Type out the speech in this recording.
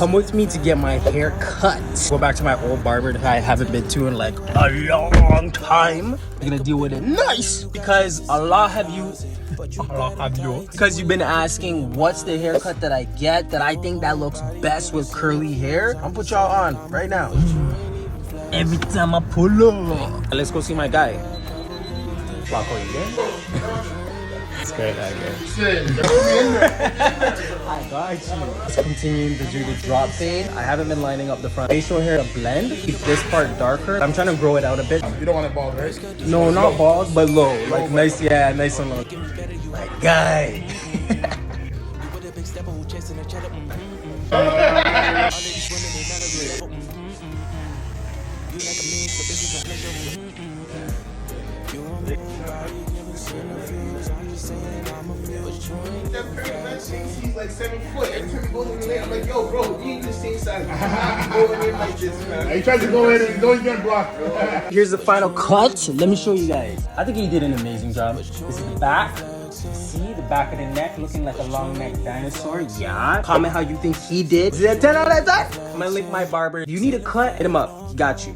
come with me to get my hair cut. Go back to my old barber that I haven't been to in like a long time. I'm gonna deal with it nice because because you've been asking what's the haircut that I get that I think that looks best with curly hair. I'm gonna put y'all on right now. Every time I pull up. Let's go see my guy. Flacco, you good? It's great, I guess. I got you. Let's continue to do the drop fade. I haven't been lining up the front facial hair to blend. Keep this part darker. I'm trying to grow it out a bit. You don't want it bald, right? No, not bald, but low. Like nice, yeah, nice and low. My guy. He's like 7 foot. Every time he goes in the lane, I'm like, yo, bro, we ain't the same size. Going in like this, man. He tries to go in and don't get blocked. Here's the final cut. Let me show you guys. I think he did an amazing job. This is the back. See the back of the neck looking like a long neck dinosaur. Yeah. Comment how you think he did. Is it a 10 out of 10? I'm gonna link my barber. If you need a cut, hit him up. Got you.